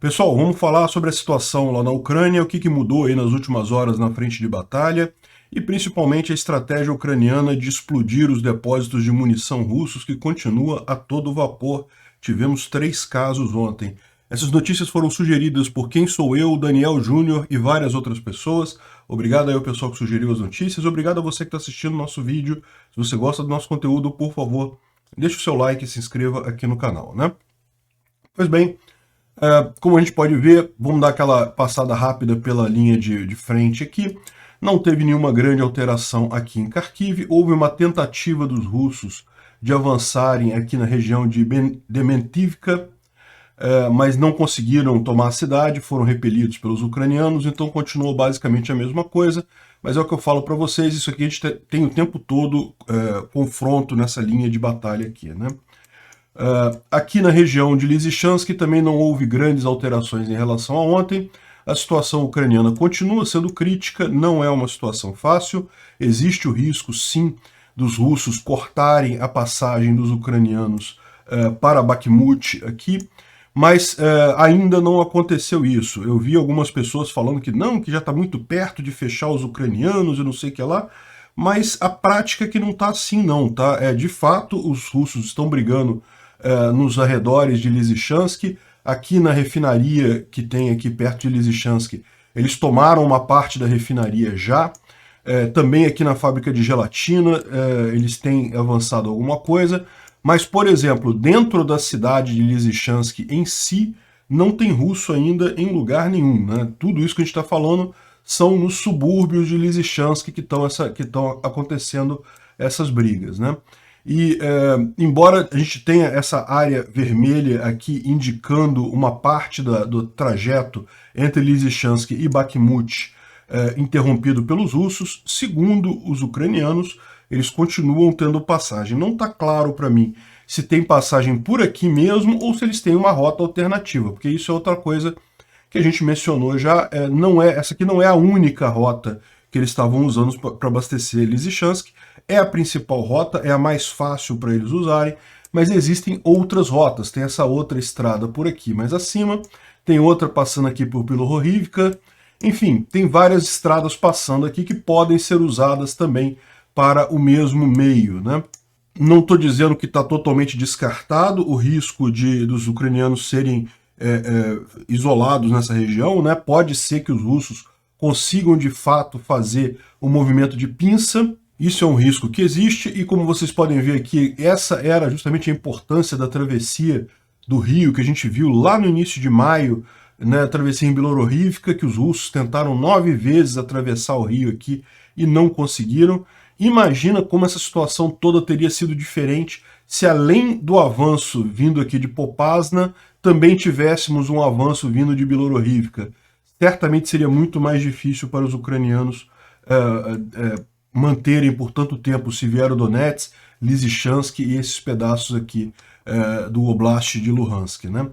Pessoal, vamos falar sobre a situação lá na Ucrânia, o que mudou aí nas últimas horas na frente de batalha e principalmente a estratégia ucraniana de explodir os depósitos de munição russos que continua a todo vapor. Tivemos 3 casos ontem. Essas notícias foram sugeridas por Quem Sou Eu, Daniel Júnior e várias outras pessoas. Obrigado aí ao pessoal que sugeriu as notícias, obrigado a você que está assistindo o nosso vídeo. Se você gosta do nosso conteúdo, por favor, deixe o seu like e se inscreva aqui no canal, né? Pois bem, como a gente pode ver, vamos dar aquela passada rápida pela linha de frente aqui. Não teve nenhuma grande alteração aqui em Kharkiv. Houve uma tentativa dos russos de avançarem aqui na região de Dementivka, mas não conseguiram tomar a cidade, foram repelidos pelos ucranianos, então continuou basicamente a mesma coisa. Mas é o que eu falo para vocês, isso aqui a gente tem o tempo todo confronto nessa linha de batalha aqui, né? Aqui na região de Lysychansk também não houve grandes alterações em relação a ontem. A situação ucraniana continua sendo crítica, não é uma situação fácil. Existe o risco, sim, dos russos cortarem a passagem dos ucranianos para Bakhmut aqui, mas ainda não aconteceu isso. Eu vi algumas pessoas falando que não, que já está muito perto de fechar os ucranianos e não sei o que lá, mas a prática é que não está assim não, tá? De fato, os russos estão brigando nos arredores de Lysychansk. Aqui na refinaria que tem aqui perto de Lysychansk, eles tomaram uma parte da refinaria já. Também aqui na fábrica de gelatina eles têm avançado alguma coisa, mas, por exemplo, dentro da cidade de Lysychansk em si, não tem russo ainda em lugar nenhum, né? Tudo isso que a gente está falando são nos subúrbios de Lysychansk que estão acontecendo essas brigas, né? E embora a gente tenha essa área vermelha aqui indicando uma parte do trajeto entre Lysychansk e Bakhmut interrompido pelos russos, segundo os ucranianos, eles continuam tendo passagem. Não está claro para mim se tem passagem por aqui mesmo ou se eles têm uma rota alternativa, porque isso é outra coisa que a gente mencionou já. Essa aqui não é a única rota que eles estavam usando para abastecer Lysychansk. É a principal rota, é a mais fácil para eles usarem, mas existem outras rotas. Tem essa outra estrada por aqui mais acima, tem outra passando aqui por Bilohorivka. Enfim, tem várias estradas passando aqui que podem ser usadas também para o mesmo meio, né? Não estou dizendo que está totalmente descartado o risco dos ucranianos serem isolados nessa região, né? Pode ser que os russos consigam de fato fazer o movimento de pinça. Isso é um risco que existe e, como vocês podem ver aqui, essa era justamente a importância da travessia do rio que a gente viu lá no início de maio, né, a travessia em Bilohorivka, que os russos tentaram 9 vezes atravessar o rio aqui e não conseguiram. Imagina como essa situação toda teria sido diferente se, além do avanço vindo aqui de Popasna, também tivéssemos um avanço vindo de Bilohorivka. Certamente seria muito mais difícil para os ucranianos manterem por tanto tempo Severodonetsk, Lysychansk e esses pedaços aqui do Oblast de Luhansk, né?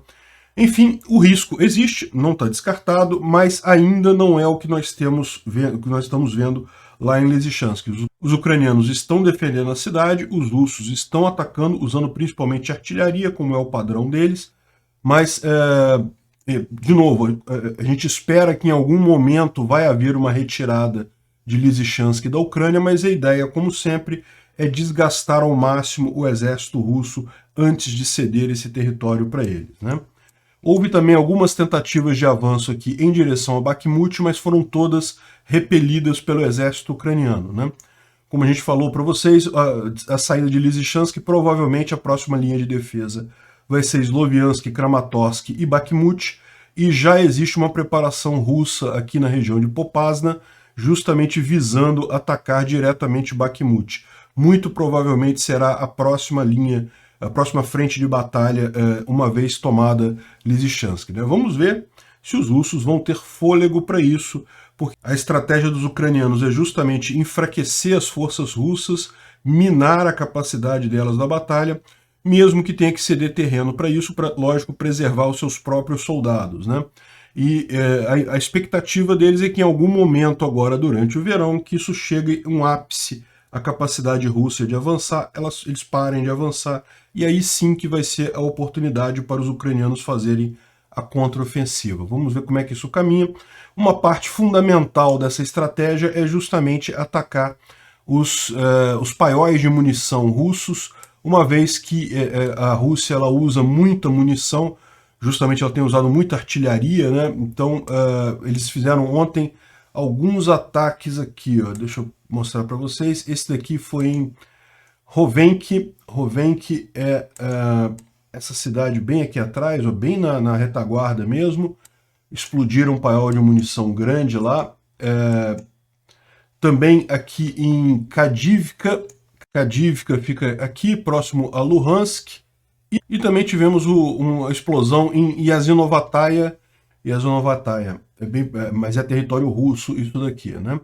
Enfim, o risco existe, não está descartado, mas ainda não é o que nós estamos vendo lá em Lysychansk. Os ucranianos estão defendendo a cidade, os russos estão atacando, usando principalmente artilharia, como é o padrão deles, mas, de novo, a gente espera que em algum momento vai haver uma retirada de Lysychansk da Ucrânia, mas a ideia, como sempre, é desgastar ao máximo o exército russo antes de ceder esse território para eles, né? Houve também algumas tentativas de avanço aqui em direção a Bakhmut, mas foram todas repelidas pelo exército ucraniano, né? Como a gente falou para vocês, a saída de Lysychansk, provavelmente a próxima linha de defesa vai ser Sloviansk, Kramatorsk e Bakhmut, e já existe uma preparação russa aqui na região de Popasna, justamente visando atacar diretamente Bakhmut. Muito provavelmente será a próxima linha, a próxima frente de batalha, uma vez tomada Lysychansk, né? Vamos ver se os russos vão ter fôlego para isso, porque a estratégia dos ucranianos é justamente enfraquecer as forças russas, minar a capacidade delas na batalha, mesmo que tenha que ceder terreno para isso, para, lógico, preservar os seus próprios soldados, né? E a expectativa deles é que em algum momento agora, durante o verão, que isso chegue a um ápice, a capacidade russa de avançar, eles parem de avançar, e aí sim que vai ser a oportunidade para os ucranianos fazerem a contraofensiva. Vamos ver como é que isso caminha. Uma parte fundamental dessa estratégia é justamente atacar os paióis de munição russos, uma vez que a Rússia ela usa muita munição, justamente ela tem usado muita artilharia, né? Então eles fizeram ontem alguns ataques aqui, ó. Deixa eu mostrar para vocês. Esse daqui foi em Rovenki. Rovenki é essa cidade bem aqui atrás, ó, bem na retaguarda mesmo. Explodiram um paiol de munição grande lá. Também aqui em Kadivka. Kadivka fica aqui, próximo a Luhansk. E também tivemos uma explosão em Yazinovataia. Yazinovataia, mas é território russo isso daqui, né?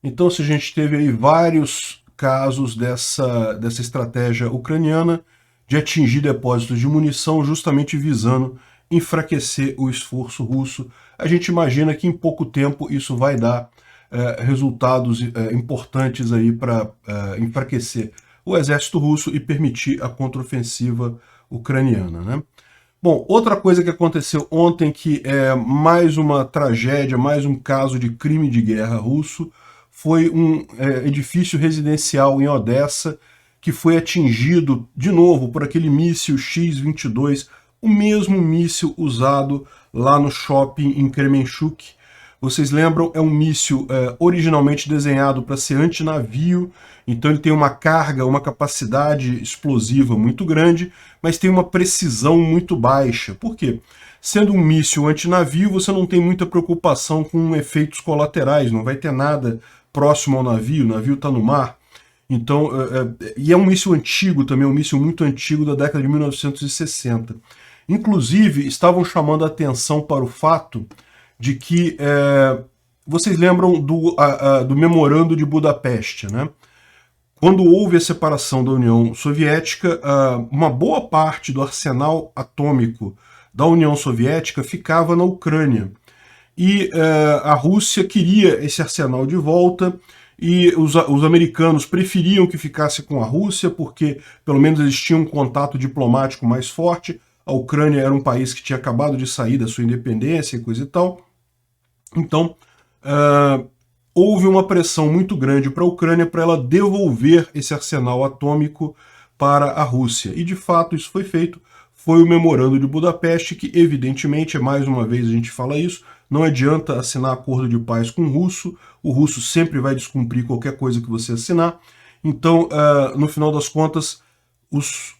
Então, se a gente teve aí vários casos dessa estratégia ucraniana de atingir depósitos de munição justamente visando enfraquecer o esforço russo. A gente imagina que em pouco tempo isso vai dar resultados importantes aí para enfraquecer o exército russo e permitir a contraofensiva ucraniana, né? Bom, outra coisa que aconteceu ontem que é mais uma tragédia, mais um caso de crime de guerra russo, foi um edifício residencial em Odessa que foi atingido de novo por aquele míssil X-22, o mesmo míssil usado lá no shopping em Kremenchuk. Vocês lembram, é um míssil originalmente desenhado para ser antinavio, então ele tem uma carga, uma capacidade explosiva muito grande, mas tem uma precisão muito baixa. Por quê? Sendo um míssil antinavio, você não tem muita preocupação com efeitos colaterais, não vai ter nada próximo ao navio, o navio está no mar. Então, e é um míssil antigo também, um míssil muito antigo da década de 1960. Inclusive, estavam chamando a atenção para o fato de que vocês lembram do Memorando de Budapeste, né? Quando houve a separação da União Soviética, uma boa parte do arsenal atômico da União Soviética ficava na Ucrânia. E a Rússia queria esse arsenal de volta, e os americanos preferiam que ficasse com a Rússia, porque pelo menos eles tinham um contato diplomático mais forte. A Ucrânia era um país que tinha acabado de sair da sua independência e coisa e tal. Então, houve uma pressão muito grande para a Ucrânia para ela devolver esse arsenal atômico para a Rússia. E, de fato, isso foi feito. Foi o Memorando de Budapeste, que, evidentemente, mais uma vez a gente fala isso, não adianta assinar acordo de paz com o russo sempre vai descumprir qualquer coisa que você assinar. Então, no final das contas, os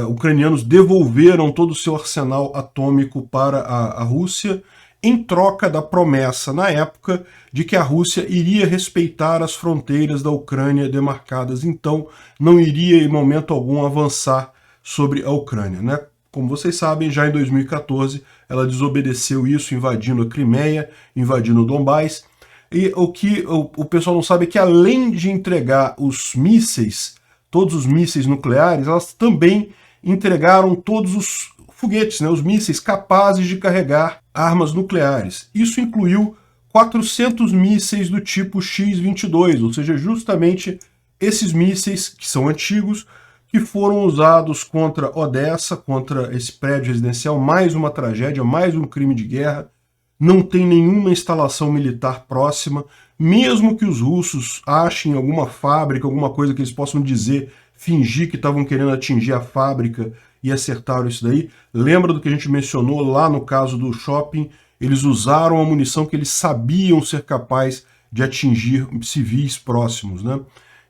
ucranianos devolveram todo o seu arsenal atômico para a Rússia, em troca da promessa, na época, de que a Rússia iria respeitar as fronteiras da Ucrânia demarcadas, então não iria, em momento algum, avançar sobre a Ucrânia, né? Como vocês sabem, já em 2014, ela desobedeceu isso, invadindo a Crimeia, invadindo o Donbás, e o que o pessoal não sabe é que, além de entregar os mísseis, todos os mísseis nucleares, elas também entregaram todos os foguetes, né, os mísseis capazes de carregar armas nucleares. Isso incluiu 400 mísseis do tipo X-22, ou seja, justamente esses mísseis, que são antigos, que foram usados contra Odessa, contra esse prédio residencial, mais uma tragédia, mais um crime de guerra. Não tem nenhuma instalação militar próxima, mesmo que os russos achem alguma fábrica, alguma coisa que eles possam dizer, fingir que estavam querendo atingir a fábrica e acertaram isso daí. Lembra do que a gente mencionou lá no caso do shopping? Eles usaram a munição que eles sabiam ser capaz de atingir civis próximos, né?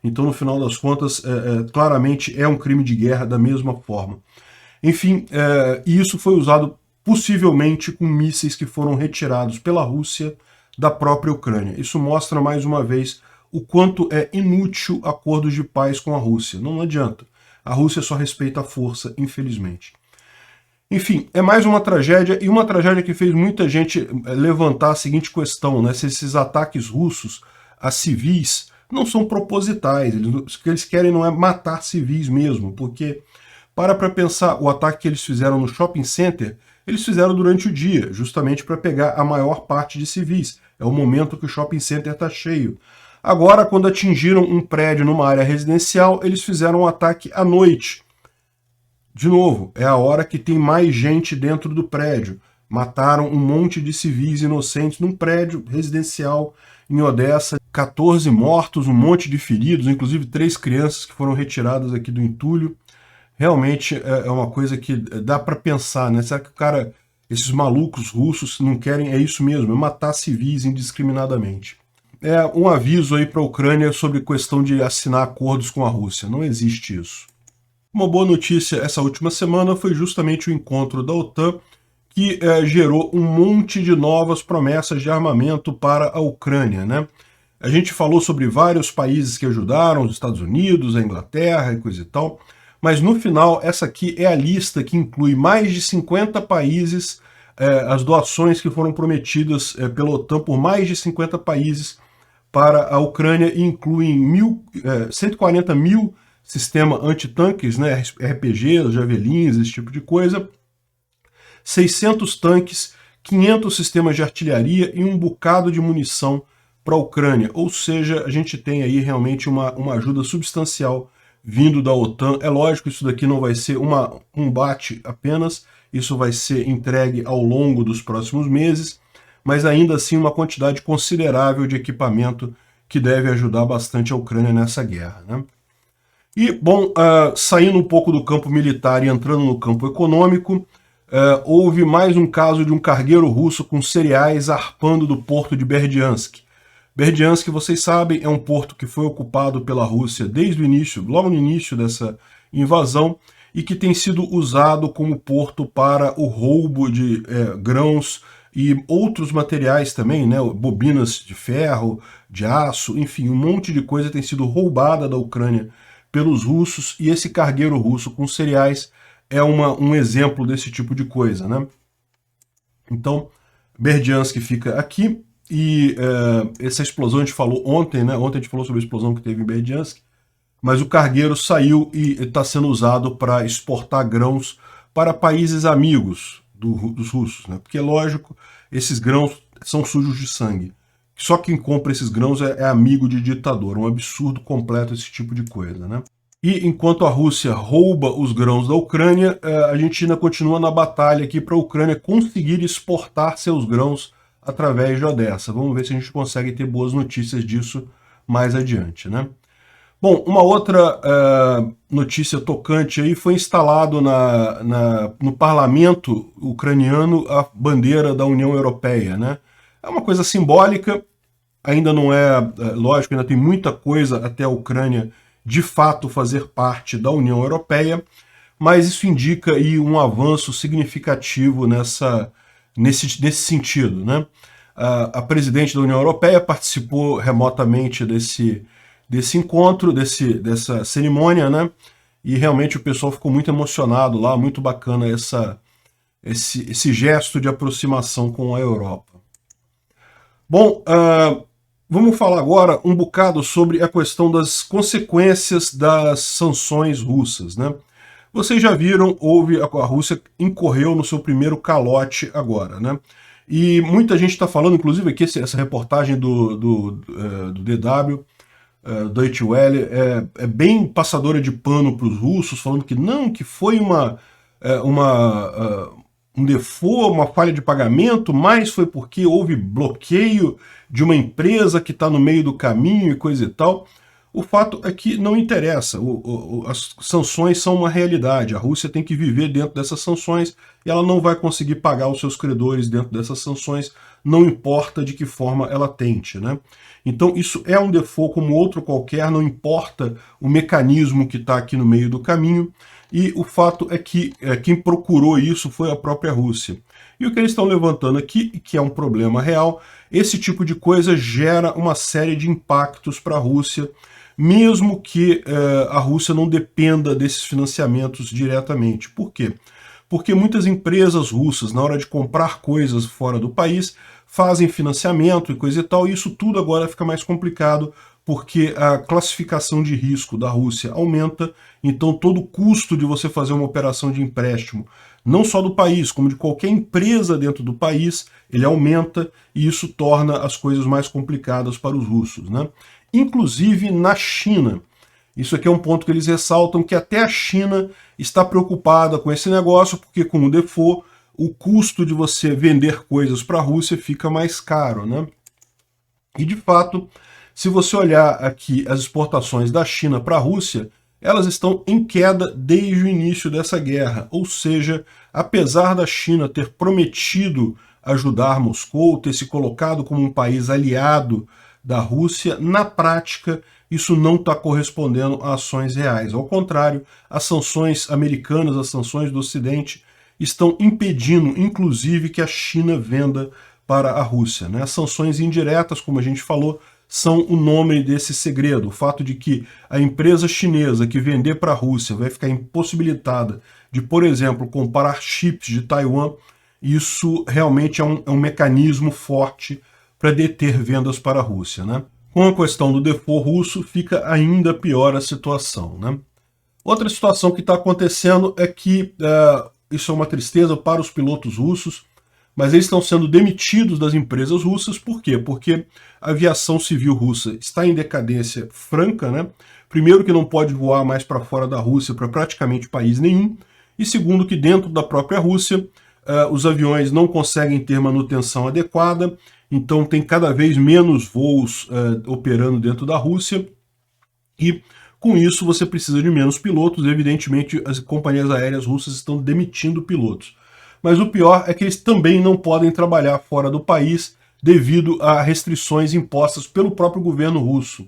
Então, no final das contas, claramente é um crime de guerra da mesma forma. Enfim, e isso foi usado possivelmente com mísseis que foram retirados pela Rússia da própria Ucrânia. Isso mostra, mais uma vez, o quanto é inútil acordos de paz com a Rússia. Não adianta. A Rússia só respeita a força, infelizmente. Enfim, é mais uma tragédia, e uma tragédia que fez muita gente levantar a seguinte questão, né? Se esses ataques russos a civis não são propositais, o que eles querem não é matar civis mesmo, porque, para pensar, o ataque que eles fizeram no shopping center, eles fizeram durante o dia, justamente para pegar a maior parte de civis. É o momento que o shopping center está cheio. Agora, quando atingiram um prédio numa área residencial, eles fizeram um ataque à noite. De novo, é a hora que tem mais gente dentro do prédio. Mataram um monte de civis inocentes num prédio residencial em Odessa, 14 mortos, um monte de feridos, inclusive 3 crianças que foram retiradas aqui do entulho. Realmente é uma coisa que dá para pensar, né? Será que esses malucos russos não querem, é isso mesmo, é matar civis indiscriminadamente. É um aviso aí para a Ucrânia sobre questão de assinar acordos com a Rússia, não existe isso. Uma boa notícia essa última semana foi justamente o encontro da OTAN, que gerou um monte de novas promessas de armamento para a Ucrânia, né? A gente falou sobre vários países que ajudaram, os Estados Unidos, a Inglaterra e coisa e tal, mas no final essa aqui é a lista que inclui mais de 50 países, as doações que foram prometidas pela OTAN por mais de 50 países para a Ucrânia e incluem 140 mil sistemas antitanques, né, RPGs, javelins, esse tipo de coisa, 600 tanques, 500 sistemas de artilharia e um bocado de munição para a Ucrânia. Ou seja, a gente tem aí realmente uma ajuda substancial vindo da OTAN. É lógico, isso daqui não vai ser um bate apenas, isso vai ser entregue ao longo dos próximos meses, mas ainda assim uma quantidade considerável de equipamento que deve ajudar bastante a Ucrânia nessa guerra, né? E, bom, saindo um pouco do campo militar e entrando no campo econômico, houve mais um caso de um cargueiro russo com cereais zarpando do porto de Berdyansk. Berdyansk, vocês sabem, é um porto que foi ocupado pela Rússia desde o início, logo no início dessa invasão, e que tem sido usado como porto para o roubo de grãos e outros materiais também, né, bobinas de ferro, de aço, enfim, um monte de coisa tem sido roubada da Ucrânia pelos russos, e esse cargueiro russo com cereais é um exemplo desse tipo de coisa, né? Então, Berdyansk fica aqui, e essa explosão a gente falou ontem, né? Ontem a gente falou sobre a explosão que teve em Berdyansk, mas o cargueiro saiu e está sendo usado para exportar grãos para países amigos dos russos, né? Porque, lógico, esses grãos são sujos de sangue. Só quem compra esses grãos é amigo de ditador, um absurdo completo esse tipo de coisa, né? E enquanto a Rússia rouba os grãos da Ucrânia, a Argentina continua na batalha aqui para a Ucrânia conseguir exportar seus grãos através de Odessa. Vamos ver se a gente consegue ter boas notícias disso mais adiante, né? Bom, uma outra notícia tocante aí foi instalado no parlamento ucraniano a bandeira da União Europeia, né? É uma coisa simbólica, ainda não lógico, ainda tem muita coisa até a Ucrânia de fato fazer parte da União Europeia, mas isso indica aí um avanço significativo nesse sentido, né? A presidente da União Europeia participou remotamente desse encontro, dessa cerimônia, né? E realmente o pessoal ficou muito emocionado lá, muito bacana esse gesto de aproximação com a Europa. Bom, vamos falar agora um bocado sobre a questão das consequências das sanções russas, né? Vocês já viram, a Rússia incorreu no seu primeiro calote agora, né? E muita gente está falando, inclusive aqui essa reportagem do DW, Deutsche Welle, é bem passadora de pano para os russos, falando que não, que foi um default, uma falha de pagamento, mas foi porque houve bloqueio de uma empresa que está no meio do caminho e coisa e tal. O fato é que não interessa, as sanções são uma realidade, a Rússia tem que viver dentro dessas sanções e ela não vai conseguir pagar os seus credores dentro dessas sanções, não importa de que forma ela tente, né? Então isso é um default como outro qualquer, não importa o mecanismo que está aqui no meio do caminho, e o fato é que quem procurou isso foi a própria Rússia. E o que eles estão levantando aqui, que é um problema real, esse tipo de coisa gera uma série de impactos para a Rússia, mesmo que a Rússia não dependa desses financiamentos diretamente. Por quê? Porque muitas empresas russas, na hora de comprar coisas fora do país, fazem financiamento e coisa e tal, e isso tudo agora fica mais complicado, porque a classificação de risco da Rússia aumenta, então todo o custo de você fazer uma operação de empréstimo, não só do país, como de qualquer empresa dentro do país, ele aumenta, e isso torna as coisas mais complicadas para os russos, né? Inclusive na China. Isso aqui é um ponto que eles ressaltam, que até a China está preocupada com esse negócio, porque com o default, o custo de você vender coisas para a Rússia fica mais caro, né? E, de fato, se você olhar aqui as exportações da China para a Rússia, elas estão em queda desde o início dessa guerra. Ou seja, apesar da China ter prometido ajudar Moscou, ter se colocado como um país aliado da Rússia, na prática isso não está correspondendo a ações reais. Ao contrário, as sanções americanas, as sanções do Ocidente, estão impedindo, inclusive, que a China venda para a Rússia, né? As sanções indiretas, como a gente falou, são o nome desse segredo. O fato de que a empresa chinesa que vender para a Rússia vai ficar impossibilitada de, por exemplo, comprar chips de Taiwan, isso realmente é um mecanismo forte para deter vendas para a Rússia, né? Com a questão do default russo, fica ainda pior a situação, né? Outra situação que está acontecendo é que isso é uma tristeza para os pilotos russos, mas eles estão sendo demitidos das empresas russas. Por quê? Porque a aviação civil russa está em decadência franca, né? Primeiro, que não pode voar mais para fora da Rússia para praticamente país nenhum, e segundo, que dentro da própria Rússia os aviões não conseguem ter manutenção adequada, então tem cada vez menos voos operando dentro da Rússia, e com isso você precisa de menos pilotos. Evidentemente, as companhias aéreas russas estão demitindo pilotos. Mas o pior é que eles também não podem trabalhar fora do país devido a restrições impostas pelo próprio governo russo.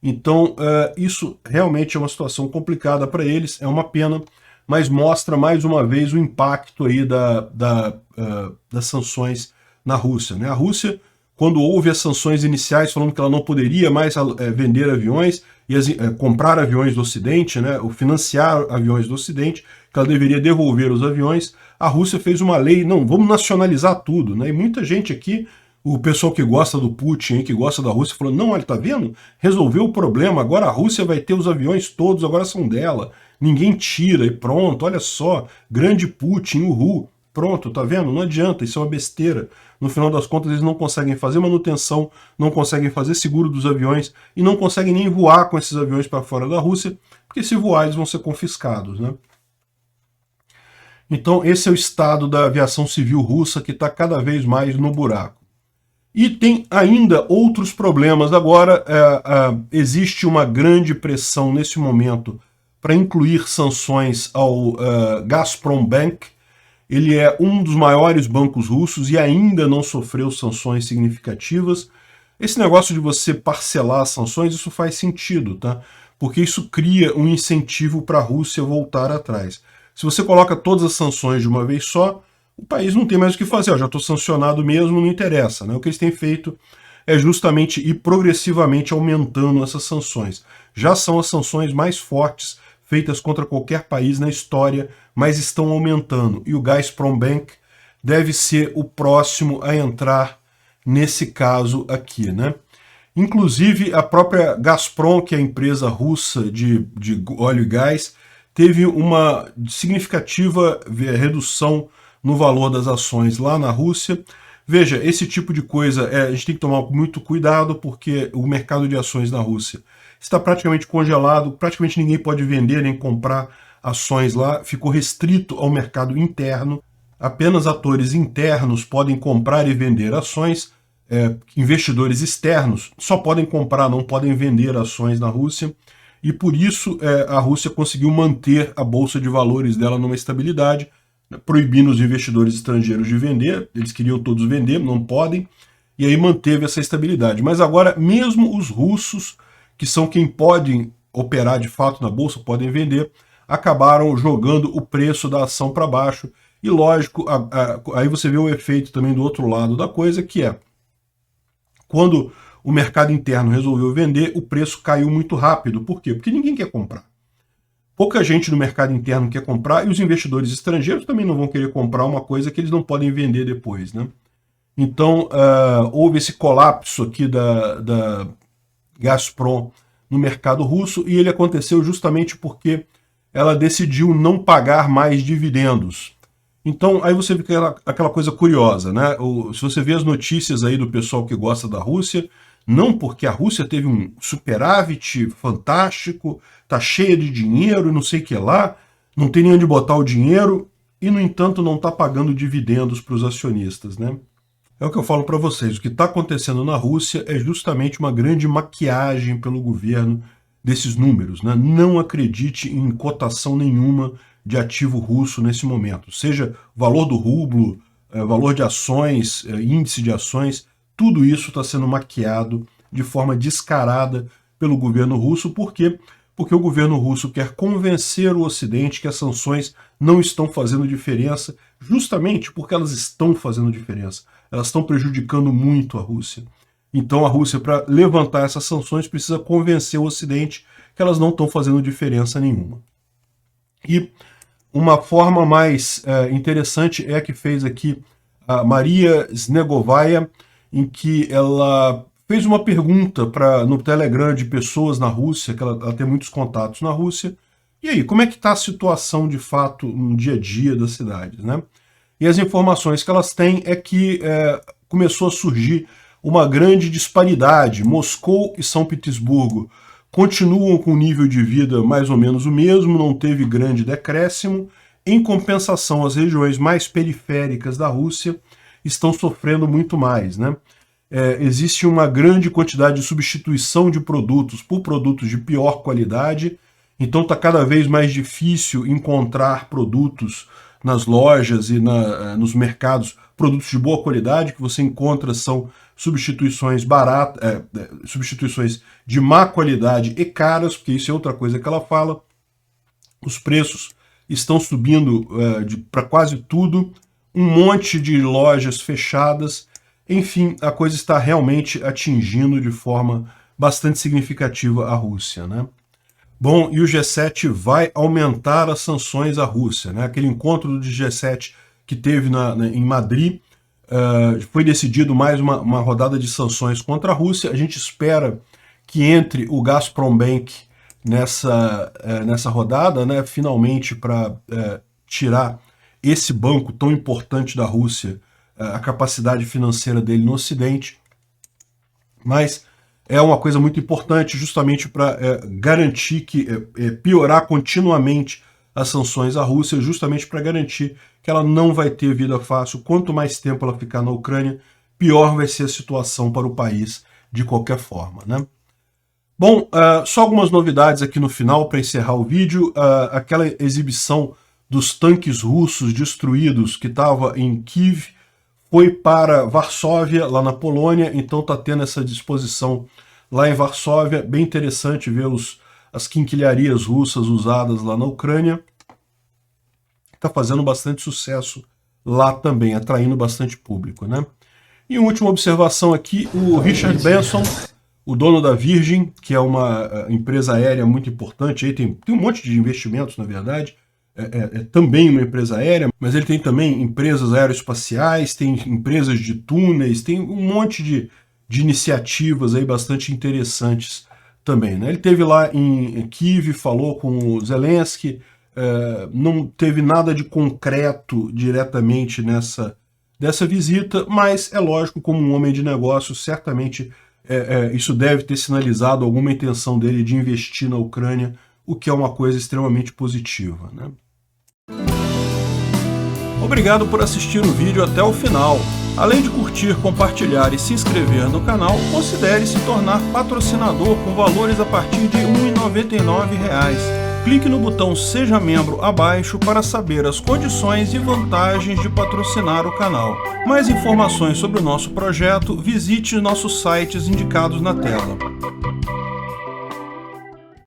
Então, isso realmente é uma situação complicada para eles, é uma pena, mas mostra mais uma vez o impacto aí das sanções na Rússia, né? A Rússia, quando houve as sanções iniciais falando que ela não poderia mais vender aviões e comprar aviões do Ocidente, né, ou financiar aviões do Ocidente, que ela deveria devolver os aviões, a Rússia fez uma lei, não, vamos nacionalizar tudo, né? E muita gente aqui, o pessoal que gosta do Putin, que gosta da Rússia, falou, não, olha, tá vendo? Resolveu o problema, agora a Rússia vai ter os aviões todos, agora são dela, ninguém tira, e pronto, olha só, grande Putin, uhul. Pronto, tá vendo? Não adianta, isso é uma besteira. No final das contas, eles não conseguem fazer manutenção, não conseguem fazer seguro dos aviões e não conseguem nem voar com esses aviões para fora da Rússia, porque se voar eles vão ser confiscados, né? Então esse é o estado da aviação civil russa, que está cada vez mais no buraco. E tem ainda outros problemas. Agora existe uma grande pressão nesse momento para incluir sanções ao Gazprom Bank. Ele é um dos maiores bancos russos e ainda não sofreu sanções significativas. Esse negócio de você parcelar as sanções, isso faz sentido, tá? Porque isso cria um incentivo para a Rússia voltar atrás. Se você coloca todas as sanções de uma vez só, o país não tem mais o que fazer. Já estou sancionado mesmo, não interessa, né? O que eles têm feito é justamente ir progressivamente aumentando essas sanções. Já são as sanções mais fortes feitas contra qualquer país na história, mas estão aumentando. E o Gazprom Bank deve ser o próximo a entrar nesse caso aqui, né? Inclusive, a própria Gazprom, que é a empresa russa de óleo e gás, teve uma significativa redução no valor das ações lá na Rússia. Veja, esse tipo de coisa a gente tem que tomar muito cuidado, porque o mercado de ações na Rússia está praticamente congelado, praticamente ninguém pode vender nem comprar ações lá, ficou restrito ao mercado interno, apenas atores internos podem comprar e vender ações, investidores externos só podem comprar, não podem vender ações na Rússia, e por isso a Rússia conseguiu manter a bolsa de valores dela numa estabilidade, proibindo os investidores estrangeiros de vender, eles queriam todos vender, não podem, e aí manteve essa estabilidade. Mas agora, mesmo os russos, que são quem podem operar de fato na bolsa, podem vender, acabaram jogando o preço da ação para baixo. E lógico, aí você vê o efeito também do outro lado da coisa, que é, quando o mercado interno resolveu vender, o preço caiu muito rápido. Por quê? Porque ninguém quer comprar. Pouca gente no mercado interno quer comprar, e os investidores estrangeiros também não vão querer comprar uma coisa que eles não podem vender depois, né? Então, houve esse colapso aqui da Gazprom no mercado russo, e ele aconteceu justamente porque ela decidiu não pagar mais dividendos. Então, aí você vê aquela coisa curiosa, né? Se você vê as notícias aí do pessoal que gosta da Rússia, não porque a Rússia teve um superávit fantástico, tá cheia de dinheiro e não sei o que lá, não tem nem onde botar o dinheiro, e, no entanto, não está pagando dividendos para os acionistas, né? É o que eu falo para vocês, o que está acontecendo na Rússia é justamente uma grande maquiagem pelo governo desses números, né? Não acredite em cotação nenhuma de ativo russo nesse momento, seja valor do rublo, valor de ações, índice de ações, tudo isso está sendo maquiado de forma descarada pelo governo russo. Por quê? Porque o governo russo quer convencer o Ocidente que as sanções não estão fazendo diferença, justamente porque elas estão fazendo diferença. Elas estão prejudicando muito a Rússia. Então a Rússia, para levantar essas sanções, precisa convencer o Ocidente que elas não estão fazendo diferença nenhuma. E uma forma mais interessante é a que fez aqui a Maria Snegovaya, em que ela fez uma pergunta no Telegram de pessoas na Rússia, que ela tem muitos contatos na Rússia. E aí, como é que está a situação de fato no dia a dia das cidades, né? E as informações que elas têm é que começou a surgir uma grande disparidade. Moscou e São Petersburgo continuam com o nível de vida mais ou menos o mesmo, não teve grande decréscimo. Em compensação, as regiões mais periféricas da Rússia estão sofrendo muito mais, né? Existe uma grande quantidade de substituição de produtos por produtos de pior qualidade, então está cada vez mais difícil encontrar produtos nas lojas e nos mercados, produtos de boa qualidade. Que você encontra são substituições baratas, substituições de má qualidade e caras, porque isso é outra coisa que ela fala. Os preços estão subindo para quase tudo, um monte de lojas fechadas. Enfim, a coisa está realmente atingindo de forma bastante significativa a Rússia, né? Bom, e o G7 vai aumentar as sanções à Rússia, né? Aquele encontro do G7 que teve em Madrid, foi decidido mais uma rodada de sanções contra a Rússia. A gente espera que entre o Gazprombank nessa rodada, né? Finalmente, para tirar esse banco tão importante da Rússia, a capacidade financeira dele no Ocidente. Mas é uma coisa muito importante justamente para garantir que piorar continuamente as sanções à Rússia, justamente para garantir que ela não vai ter vida fácil. Quanto mais tempo ela ficar na Ucrânia, pior vai ser a situação para o país de qualquer forma, né? Bom, só algumas novidades aqui no final para encerrar o vídeo. Aquela exibição dos tanques russos destruídos que estava em Kiev foi para Varsóvia, lá na Polônia, então está tendo essa disposição lá em Varsóvia. Bem interessante ver as quinquilharias russas usadas lá na Ucrânia. Está fazendo bastante sucesso lá também, atraindo bastante público, né? E uma última observação aqui, o Richard Branson, o dono da Virgin, que é uma empresa aérea muito importante, aí tem um monte de investimentos, na verdade, é também uma empresa aérea, mas ele tem também empresas aeroespaciais, tem empresas de túneis, tem um monte de iniciativas aí bastante interessantes também, né? Ele esteve lá em Kiev, falou com o Zelensky, não teve nada de concreto diretamente dessa visita, mas é lógico, como um homem de negócios, certamente isso deve ter sinalizado alguma intenção dele de investir na Ucrânia, o que é uma coisa extremamente positiva, né? Obrigado por assistir o vídeo até o final. Além de curtir, compartilhar e se inscrever no canal, considere se tornar patrocinador com valores a partir de R$ 1,99. Clique no botão Seja Membro abaixo para saber as condições e vantagens de patrocinar o canal. Mais informações sobre o nosso projeto, visite nossos sites indicados na tela.